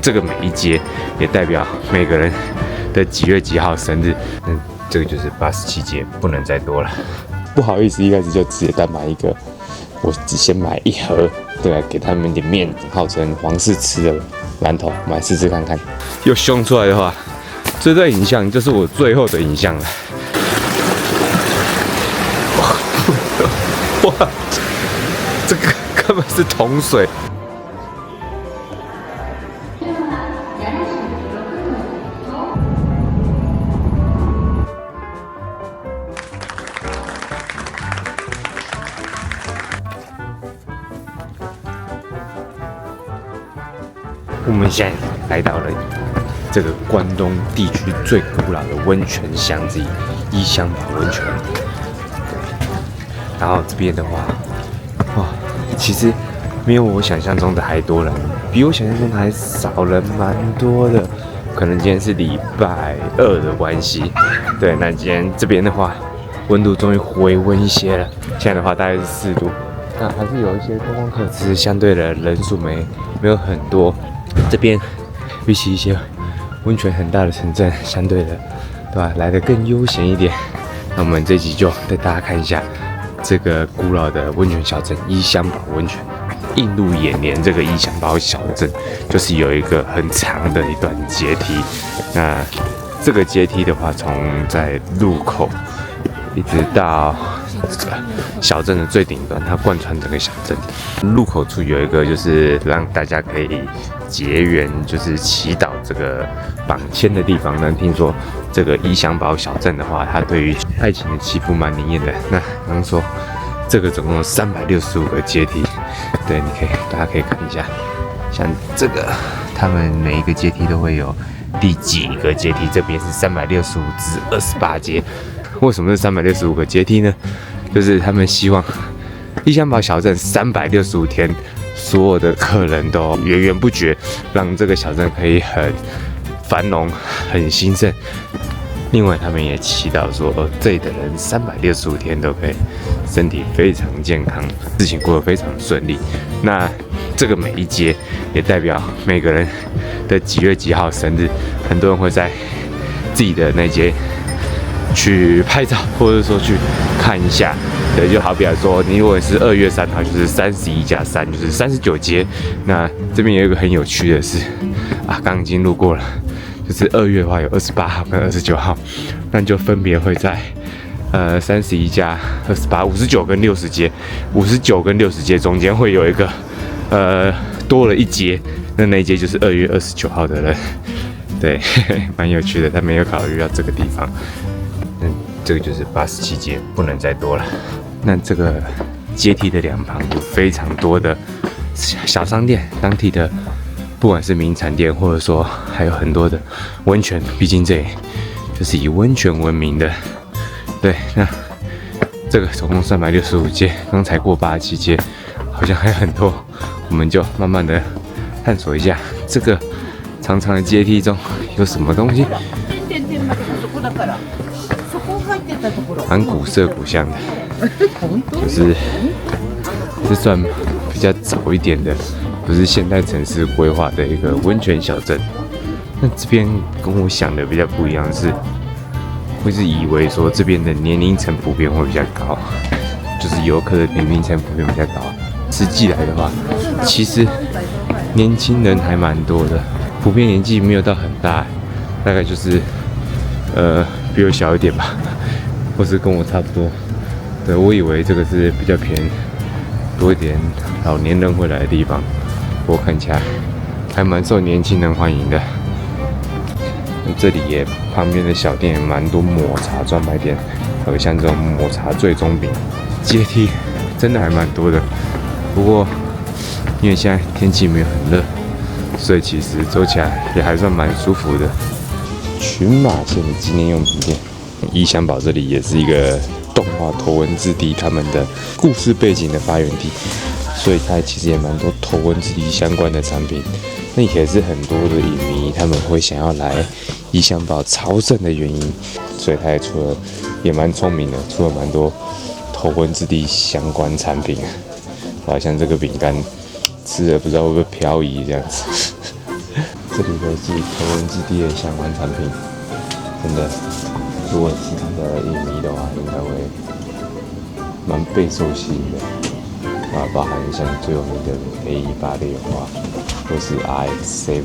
这个每一阶也代表每个人的几月几号生日。这个就是87阶，不能再多了。不好意思，一开始就直接单买一个，我只先买一盒，对啊，给他们点面子，号称皇室吃的馒头，我们来试试看看。又凶出来的话，这段影像就是我最后的影像了。哇，这个根本是桶水。我们现在来到了这个关东地区最古老的温泉乡之一——伊香保温泉。然后这边的话，哇，其实没有我想象中的还多人，比我想象中的还少人蛮多的。可能今天是礼拜2的关系，对，那今天这边的话，温度终于回温一些了。现在的话大概是4度，那还是有一些观光客，只是相对的人数没有很多。这边比起一些温泉很大的城镇，相对的，对吧，来得更悠闲一点。那我们这集就带大家看一下这个古老的温泉小镇伊香保温泉。映入眼帘，这个伊香保小镇就是有一个很长的一段阶梯。那这个阶梯的话，从在入口一直到小镇的最顶端，它贯穿整个小镇。入口处有一个就是让大家可以结缘，就是祈祷这个绑签的地方。那听说这个伊香保小镇的话，它对于爱情的祈福蛮灵验的。那刚刚说这个总共有365个阶梯，对，大家可以看一下，像这个他们每一个阶梯都会有第几个阶梯，这边是365至28阶。为什么是365个阶梯呢？就是他们希望伊香保小镇365天，所有的客人都源源不绝，让这个小镇可以很繁荣、很兴盛。另外，他们也祈祷说，这里的人365天都可以身体非常健康，事情过得非常顺利。那这个每一阶也代表每个人的几月几号生日，很多人会在自己的那阶去拍照，或者说去看一下。对，就好比来说，你如果是2月3号，就是31+3，就是39阶。那这边有一个很有趣的是，刚刚已经路过了，就是2月的话有28号跟29号，那就分别会在31+28、59跟60阶，59跟60阶中间会有一个多了一阶，那一阶就是2月29号的人。对，蛮有趣的，他没有考虑到这个地方。这个就是87阶，不能再多了。那这个阶梯的两旁有非常多的小商店，当地的不管是名产店，或者说还有很多的温泉，毕竟这里就是以温泉闻名的。对，那这个总共365阶，刚才过87阶，好像还有很多，我们就慢慢的探索一下这个长长的阶梯中有什么东西。蛮古色古香的，就是是算比较早一点的，不是现代城市规划的一个温泉小镇。那这边跟我想的比较不一样的是，会是以为说这边的年龄层普遍会比较高，就是游客的年龄层普遍比较高。实际来的话，其实年轻人还蛮多的，普遍年纪没有到很大，大概就是比我小一点吧。或是跟我差不多，对，我以为这个是比较偏多一点老年人会来的地方，我看起来还蛮受年轻人欢迎的。这里也旁边的小店也蛮多抹茶专卖店，还有像这种抹茶最中饼，阶梯真的还蛮多的。不过因为现在天气没有很热，所以其实走起来也还算蛮舒服的。群马县的纪念用品店。伊香保这里也是一个动画头文字 D 他们的故事背景的发源地，所以它其实也蛮多头文字 D 相关的产品。那也是很多的影迷他们会想要来伊香保朝圣的原因，所以它也蛮聪明的，出了蛮多头文字 D 相关产品。好像这个饼干吃了不知道会不会漂移这样子。这里都是头文字 D 的相关产品，真的，如果其他的影迷的话，应该会蛮备受吸引的。包含像最有名的 A186啊，或是 RX7，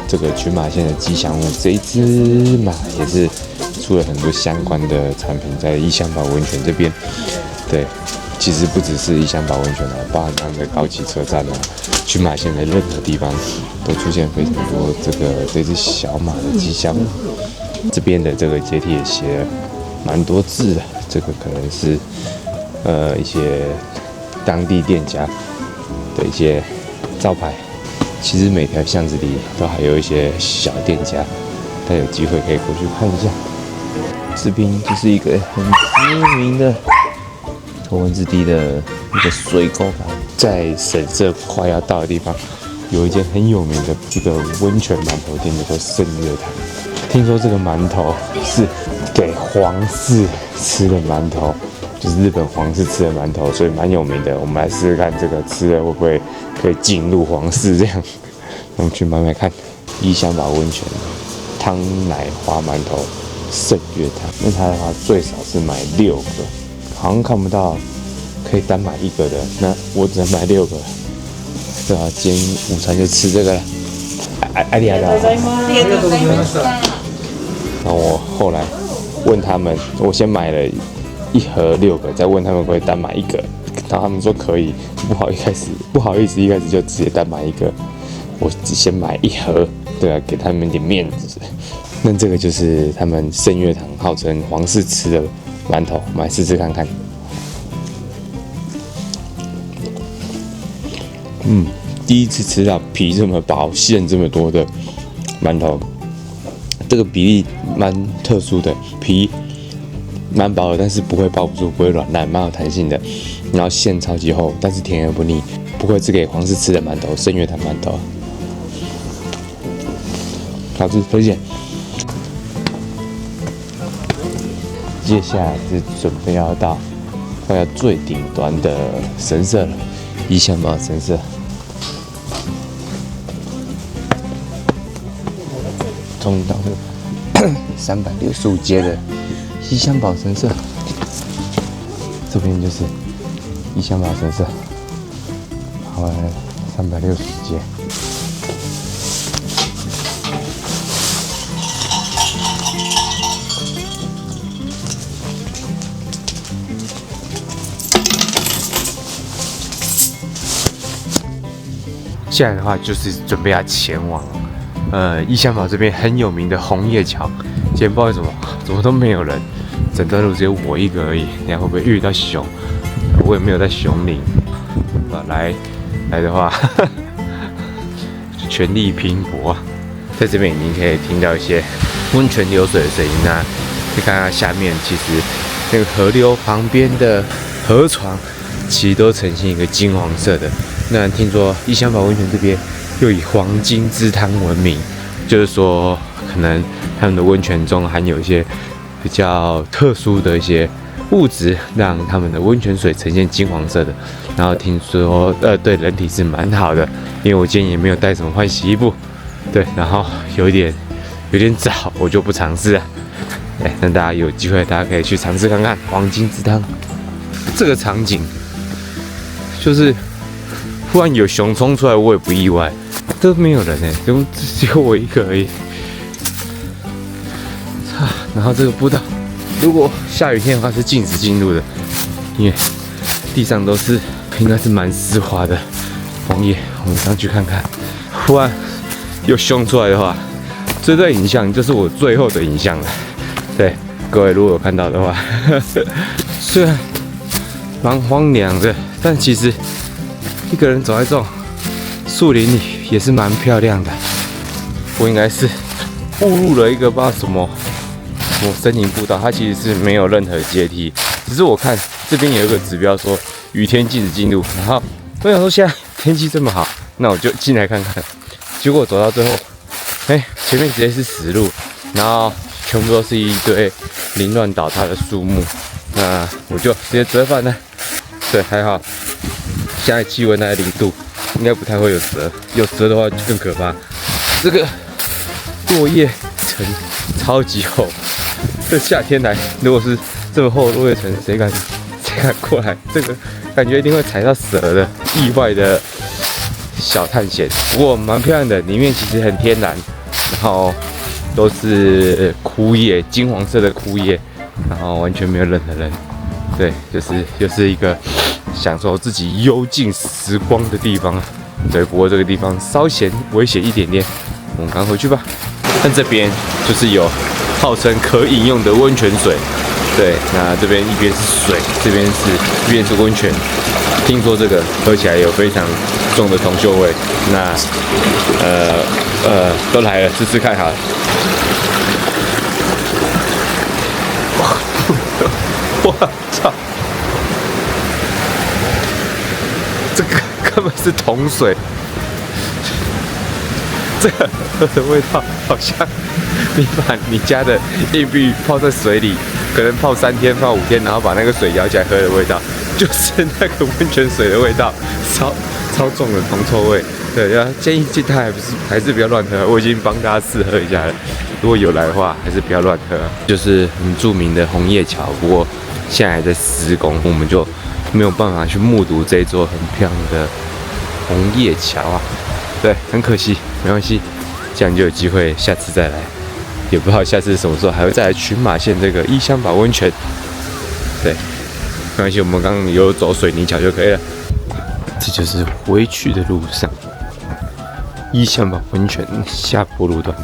这个群马县的吉祥物，这一只马也是出了很多相关的产品在异乡堡温泉这边。对，其实不只是异乡堡温泉啊，包含他们的高崎车站啊，群马县的任何地方都出现非常多这只小马的吉祥物。这边的这个阶梯也写了蛮多字的，这个可能是一些当地店家的一些招牌。其实每条巷子里都还有一些小店家，大家有机会可以过去看一下。这边就是一个很知名的头文字 D 的一个水沟吧，在神社快要到的地方，有一间很有名的一个温泉馒头店，叫做圣月堂。听说这个馒头是给皇室吃的馒头，就是日本皇室吃的馒头，所以蛮有名的。我们来试试看，这个吃了会不会可以进入皇室这样？我们去买买看。异乡堡温泉汤奶花馒头圣月堂，那它的话最少是买6个，好像看不到可以单买1个的。那我只能买6个，对啊，今天午餐就吃这个了。ありがとうございます。然后我后来问他们，我先买了1盒6个，再问他们可不可以单买1个，然后他们说可以，不好意思，一开始就直接单买1个，我只先买1盒，对啊，给他们点面子。那这个就是他们圣月堂号称皇室吃的馒头，我们来试试看看。第一次吃到皮这么薄、馅这么多的馒头，这个比例蛮特殊的，皮蛮薄的，但是不会包不住，不会软烂，蛮有弹性的。然后馅超级厚，但是甜而不腻，不愧是给皇室吃的馒头，圣月堂馒头，好吃，推荐。接下来是准备要到快要最顶端的神社了，异乡堡神社。终于到了365街的异乡堡神社，这边就是异乡堡神社，跑完了360街。现在的话就是准备要前往异乡堡这边很有名的红叶桥。今天不知道为什么怎么都没有人，整段路只有我一个而已。你看会不会遇到熊？我也没有在熊林。来的话，就全力拼搏。在这边已经可以听到一些温泉流水的声音啊。可以看到下面，其实那个河流旁边的河床，其实都呈现一个金黄色的。那听说异乡堡温泉这边又以黄金之汤闻名，就是说可能他们的温泉中含有一些比较特殊的一些物质，让他们的温泉水呈现金黄色的。然后听说对人体是蛮好的，因为我今天也没有带什么换洗衣布，对，然后有点早，我就不尝试了。那大家有机会，大家可以去尝试看看黄金之汤。这个场景就是突然有熊冲出来，我也不意外，都没有人只有我一个而已。然后这个步道，如果下雨天的话是禁止进入的，因为地上都是应该是蛮湿滑的枫叶。我们上去看看，忽然有熊出来的话，这段影像就是我最后的影像了。对，各位如果有看到的话，虽然蛮荒凉的，但其实一个人走在这种树林里也是蛮漂亮的。我应该是误入了一个不知道什么森林步道，它其实是没有任何阶梯，只是我看这边有一个指标说雨天禁止进入，然后我想说现在天气这么好，那我就进来看看。结果走到最后，前面直接是死路，然后全部都是一堆凌乱倒塌的树木，那我就直接折返了。对，还好，现在气温大概0度，应该不太会有蛇，有蛇的话就更可怕。这个落叶层超级厚，这夏天来，如果是这么厚的落叶层，谁敢过来？这个感觉一定会踩到蛇的，意外的小探险。不过蛮漂亮的，里面其实很天然，然后都是枯叶，金黄色的枯叶，然后完全没有任何人。对，就是一个享受自己幽静时光的地方。对，不过这个地方稍显危险一点点，我们赶快回去吧。但这边就是有号称可饮用的温泉水。对，那这边一边是水，这边是温泉。听说这个喝起来有非常重的铜臭味。那都来了，试试看好了。我操！这个根本是铜水，这个喝的味道好像你把你家的硬币泡在水里，可能泡3天、泡5天，然后把那个水舀起来喝的味道，就是那个温泉水的味道，超重的铜臭味。对，要建议大家还是不要乱喝。我已经帮大家试喝一下了，如果有来的话，还是不要乱喝。就是很著名的红叶桥，不过现在还在施工，我们就没有办法去目睹这座很漂亮的红叶桥啊。对，很可惜，没关系，这样就有机会下次再来。也不知道下次什么时候还会再来群马县这个伊香保温泉。对，没关系，我们刚刚有走水泥桥就可以了。这就是回去的路上，伊香保温泉下坡路段。